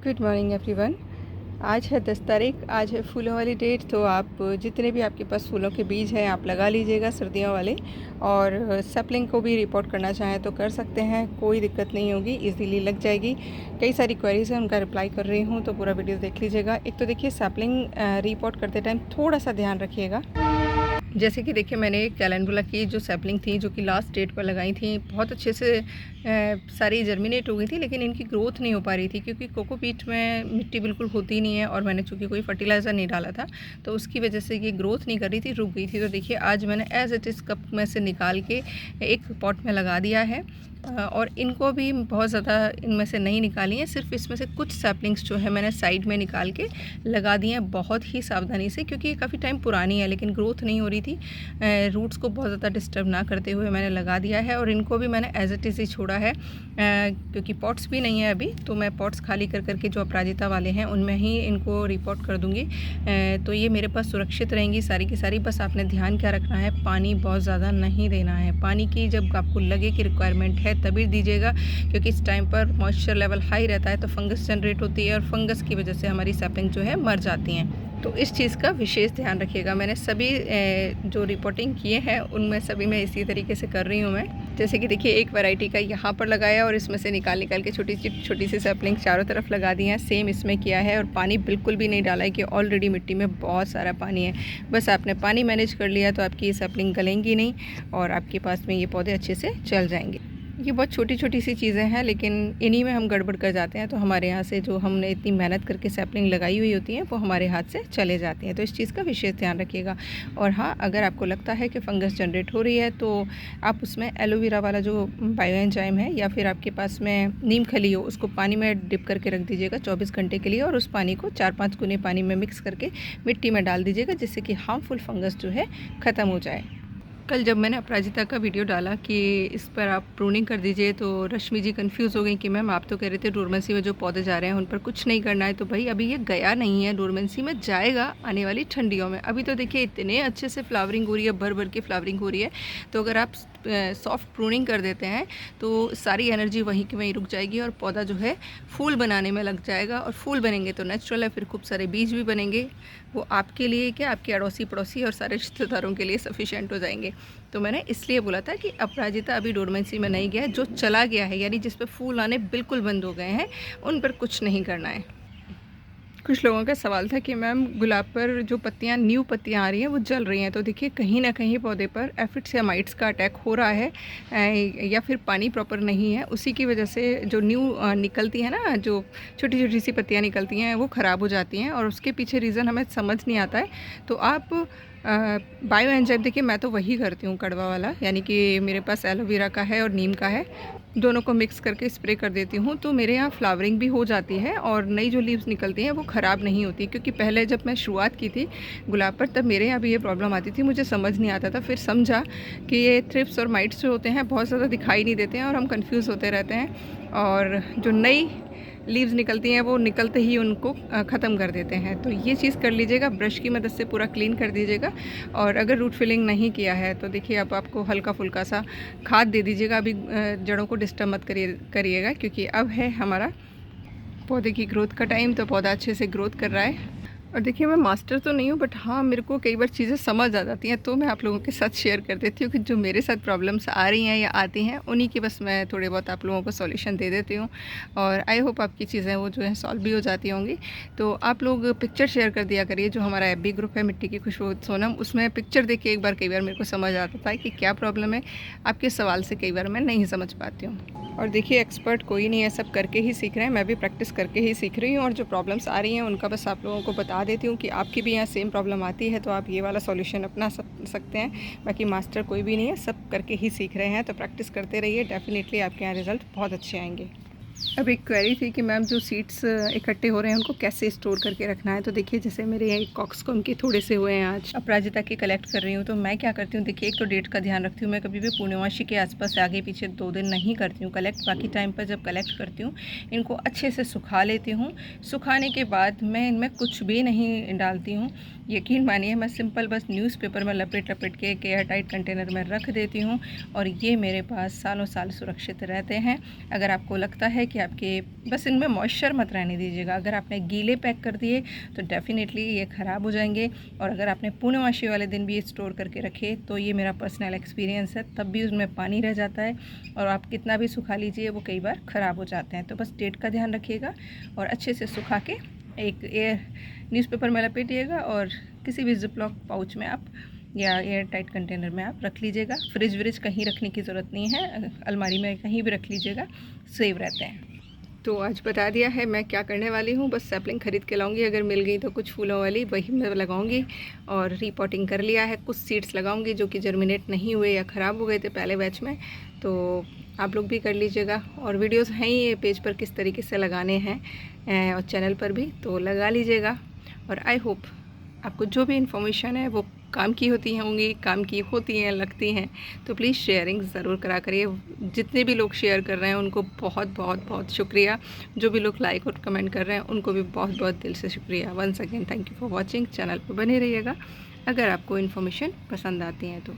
Good morning everyone. आज है 10 तारीख। आज है फूलों वाली डेट। तो आप जितने भी आपके पास फूलों के बीज हैं आप लगा लीजिएगा सर्दियों वाले। और सैपलिंग को भी रिपोर्ट करना चाहें तो कर सकते हैं, कोई दिक्कत नहीं होगी, इजीली लग जाएगी। कई सारी क्वेरीज हैं, उनका रिप्लाई कर रही हूँ, तो पूरा वीडियो देख लीजिएगा। एक तो देखिए सैपलिंग रिपोर्ट करते टाइम थोड़ा सा ध्यान रखिएगा। जैसे कि देखिए मैंने कैलेंडुला की जो सैपलिंग थी जो कि लास्ट डेट पर लगाई थी, बहुत अच्छे से सारी जर्मिनेट हो गई थी, लेकिन इनकी ग्रोथ नहीं हो पा रही थी क्योंकि कोकोपीट में मिट्टी बिल्कुल होती नहीं है और मैंने चूँकि कोई फर्टिलाइज़र नहीं डाला था तो उसकी वजह से ये ग्रोथ नहीं कर रही थी, रुक गई थी। तो देखिए आज मैंने एज़ इट इज़ कप में से निकाल के एक पॉट में लगा दिया है। और इनको भी बहुत ज़्यादा इनमें से नहीं निकाली हैं, सिर्फ इसमें से कुछ सैपलिंग्स जो है मैंने साइड में निकाल के लगा दी हैं बहुत ही सावधानी से, क्योंकि ये काफ़ी टाइम पुरानी है लेकिन ग्रोथ नहीं हो रही थी। रूट्स को बहुत ज़्यादा डिस्टर्ब ना करते हुए मैंने लगा दिया है और इनको भी मैंने एज इट इज़ ही छोड़ा है, क्योंकि पॉट्स भी नहीं है अभी, तो मैं पॉट्स खाली कर करके जो अपराजिता वाले हैं उनमें ही इनको रिपोर्ट कर दूँगी। तो ये मेरे पास सुरक्षित रहेंगी सारी की सारी। बस आपने ध्यान क्या रखना है, पानी बहुत ज़्यादा नहीं देना है। पानी की जब आपको लगे कि रिक्वायरमेंट है तभी दीजिएगा, क्योंकि इस टाइम पर मॉइस्चर लेवल हाई रहता है तो फंगस जनरेट होती है और फंगस की वजह से हमारी सैपलिंग जो है मर जाती हैं। तो इस चीज़ का विशेष ध्यान रखिएगा। मैंने सभी जो रिपोर्टिंग किए हैं उनमें सभी मैं इसी तरीके से कर रही हूँ मैं। जैसे कि देखिए एक वैरायटी का यहाँ पर लगाया और इसमें से निकाल के छोटी सी सैपलिंग चारों तरफ लगा दी हैं। सेम इसमें किया है और पानी बिल्कुल भी नहीं डाला है कि ऑलरेडी मिट्टी में बहुत सारा पानी है। बस आपने पानी मैनेज कर लिया तो आपकी ये सैपलिंग गलेंगी नहीं और आपके पास में ये पौधे अच्छे से चल जाएंगे। ये बहुत छोटी छोटी सी चीज़ें हैं लेकिन इन्हीं में हम गड़बड़ कर जाते हैं, तो हमारे यहाँ से जो हमने इतनी मेहनत करके सैपलिंग लगाई हुई होती हैं वो हमारे हाथ से चले जाती हैं। तो इस चीज़ का विशेष ध्यान रखिएगा। और हाँ, अगर आपको लगता है कि फंगस जनरेट हो रही है तो आप उसमें एलोवेरा वाला जो बायो एंजाइम है या फिर आपके पास में नीम खली हो उसको पानी में डिप करके रख दीजिएगा 24 घंटे के लिए, और उस पानी को 4-5 गुने पानी में मिक्स करके मिट्टी में डाल दीजिएगा, जिससे कि हार्मफुल फंगस जो है ख़त्म हो जाए। कल जब मैंने अपराजिता का वीडियो डाला कि इस पर आप प्रूनिंग कर दीजिए तो रश्मि जी कंफ्यूज हो गई कि मैम आप तो कह रहे थे डोरमेंसी में जो पौधे जा रहे हैं उन पर कुछ नहीं करना है। तो भाई अभी ये गया नहीं है, डोरमेंसी में जाएगा आने वाली ठंडियों में। अभी तो देखिए इतने अच्छे से फ्लावरिंग हो रही है, भर भर के फ्लावरिंग हो रही है। तो अगर आप सॉफ्ट प्रूनिंग कर देते हैं तो सारी एनर्जी वहीं की वहीं रुक जाएगी और पौधा जो है फूल बनाने में लग जाएगा। और फूल बनेंगे तो नेचुरल है, फिर खूब सारे बीज भी बनेंगे, वो आपके लिए क्या आपके अड़ोसी पड़ोसी और सारे रिश्तेदारों के लिए सफिशिएंट हो जाएंगे। तो मैंने इसलिए बोला था कि अपराजिता अभी डोरमेंसी में नहीं गया है, जो चला गया है यानी जिस पर फूल आने बिल्कुल बंद हो गए हैं उन पर कुछ नहीं करना है। कुछ लोगों का सवाल था कि मैम गुलाब पर जो पत्तियां न्यू पत्तियां आ रही हैं वो जल रही हैं, तो देखिए कहीं ना कहीं पौधे पर एफिड्स या माइट्स का अटैक हो रहा है, या फिर पानी प्रॉपर नहीं है, उसी की वजह से जो न्यू निकलती है ना, जो छोटी छोटी सी पत्तियां निकलती हैं वो ख़राब हो जाती हैं और उसके पीछे रीज़न हमें समझ नहीं आता है। तो आप बायो एंजाइम देखिए मैं तो वही करती हूँ कड़वा वाला, यानी कि मेरे पास एलोवेरा का है और नीम का है, दोनों को मिक्स करके स्प्रे कर देती हूँ। तो मेरे यहाँ फ्लावरिंग भी हो जाती है और नई जो लीव्स निकलती हैं वो ख़राब नहीं होती, क्योंकि पहले जब मैं शुरुआत की थी गुलाब पर तब मेरे यहाँ भी ये प्रॉब्लम आती थी, मुझे समझ नहीं आता था। फिर समझा कि ये थ्रिप्स और माइट्स जो होते हैं बहुत ज़्यादा दिखाई नहीं देते हैं और हम कंफ्यूज होते रहते हैं, और जो नई लीव्स निकलती हैं वो निकलते ही उनको ख़त्म कर देते हैं। तो ये चीज़ कर लीजिएगा, ब्रश की मदद से पूरा क्लीन कर दीजिएगा। और अगर रूट फिलिंग नहीं किया है तो देखिए अब आपको हल्का फुल्का सा खाद दे दीजिएगा। अभी जड़ों को डिस्टर्ब मत करिएगा, क्योंकि अब है हमारा पौधे की ग्रोथ का टाइम, तो पौधा अच्छे से ग्रोथ कर रहा है। और देखिए मैं मास्टर तो नहीं हूँ, बट हाँ मेरे को कई बार चीज़ें समझ आ जाती हैं तो मैं आप लोगों के साथ शेयर कर देती हूँ कि जो मेरे साथ प्रॉब्लम्स आ रही हैं या आती हैं उन्हीं की बस मैं थोड़े बहुत आप लोगों को सॉल्यूशन दे देती हूँ, और आई होप आपकी चीज़ें वो जो है सॉल्व भी हो जाती होंगी। तो आप लोग पिक्चर शेयर कर दिया करिए, जो हमारा एफबी ग्रुप है मिट्टी की खुशबू सोनम, उसमें पिक्चर देख के एक बार कई बार मेरे को समझ आता था कि क्या प्रॉब्लम है। आपके सवाल से कई बार मैं नहीं समझ पाती हूँ। और देखिए एक्सपर्ट कोई नहीं है, सब करके ही सीख रहे हैं, मैं भी प्रैक्टिस करके ही सीख रही हूँ। और जो प्रॉब्लम्स आ रही हैं उनका बस आप लोगों को बता देती हूँ कि आपकी भी यहाँ सेम प्रॉब्लम आती है तो आप ये वाला सॉल्यूशन अपना सकते हैं। बाकी मास्टर कोई भी नहीं है, सब करके ही सीख रहे हैं, तो प्रैक्टिस करते रहिए, डेफिनेटली आपके यहाँ रिज़ल्ट बहुत अच्छे आएंगे। अब एक क्वेरी थी कि मैम जो सीड्स इकट्ठे हो रहे हैं उनको कैसे स्टोर करके रखना है। तो देखिए जैसे मेरे यहाँ कॉक्सकॉम के थोड़े से हुए हैं, आज अपराजिता के कलेक्ट कर रही हूँ, तो मैं क्या करती हूँ देखिए, एक तो डेट का ध्यान रखती हूँ, मैं कभी भी पूर्णिमासी के आसपास आगे पीछे 2 दिन नहीं करती हूँ कलेक्ट। बाकी टाइम पर जब कलेक्ट करती हूँ इनको अच्छे से सुखा लेती हूँ। सुखाने के बाद मैं इनमें कुछ भी नहीं डालती हूँ, यकीन मानिए, मैं सिंपल बस न्यूज़पेपर में लपेट के एयर टाइट कंटेनर में रख देती हूँ और ये मेरे पास सालों साल सुरक्षित रहते हैं। अगर आपको लगता है है कि आपके बस इनमें मॉइस्चर मत रहने दीजिएगा। अगर आपने गीले पैक कर दिए तो डेफ़िनेटली ये ख़राब हो जाएंगे, और अगर आपने पूर्णमासी वाले दिन भी स्टोर करके रखे तो ये मेरा पर्सनल एक्सपीरियंस है, तब भी उसमें पानी रह जाता है और आप कितना भी सुखा लीजिए वो कई बार ख़राब हो जाते हैं। तो बस डेट का ध्यान रखिएगा और अच्छे से सुखा के एक न्यूज़पेपर में लपेटिएगा और किसी भी जिपलॉक पाउच में आप या एयर टाइट कंटेनर में आप रख लीजिएगा। फ्रिज व्रिज कहीं रखने की ज़रूरत नहीं है, अलमारी में कहीं भी रख लीजिएगा, सेव रहते हैं। तो आज बता दिया है मैं क्या करने वाली हूँ। बस सैपलिंग ख़रीद के लाऊंगी, अगर मिल गई तो कुछ फूलों वाली वही मैं लगाऊंगी, और रीपॉटिंग कर लिया है। कुछ सीड्स लगाऊंगी जो कि जर्मिनेट नहीं हुए या ख़राब हो गए थे पहले बैच में, तो आप लोग भी कर लीजिएगा। और वीडियोस हैं ही पेज पर किस तरीके से लगाने हैं और चैनल पर भी, तो लगा लीजिएगा। और आई होप आपको जो भी इन्फॉर्मेशन है वो काम की होती होंगी, काम की होती हैं, लगती हैं, तो प्लीज़ शेयरिंग ज़रूर करा करिए। जितने भी लोग शेयर कर रहे हैं उनको बहुत बहुत बहुत शुक्रिया। जो भी लोग लाइक और कमेंट कर रहे हैं उनको भी बहुत बहुत दिल से शुक्रिया। Once again thank you for watching. Channel पर बने रहिएगा अगर आपको इन्फॉर्मेशन पसंद आती हैं तो।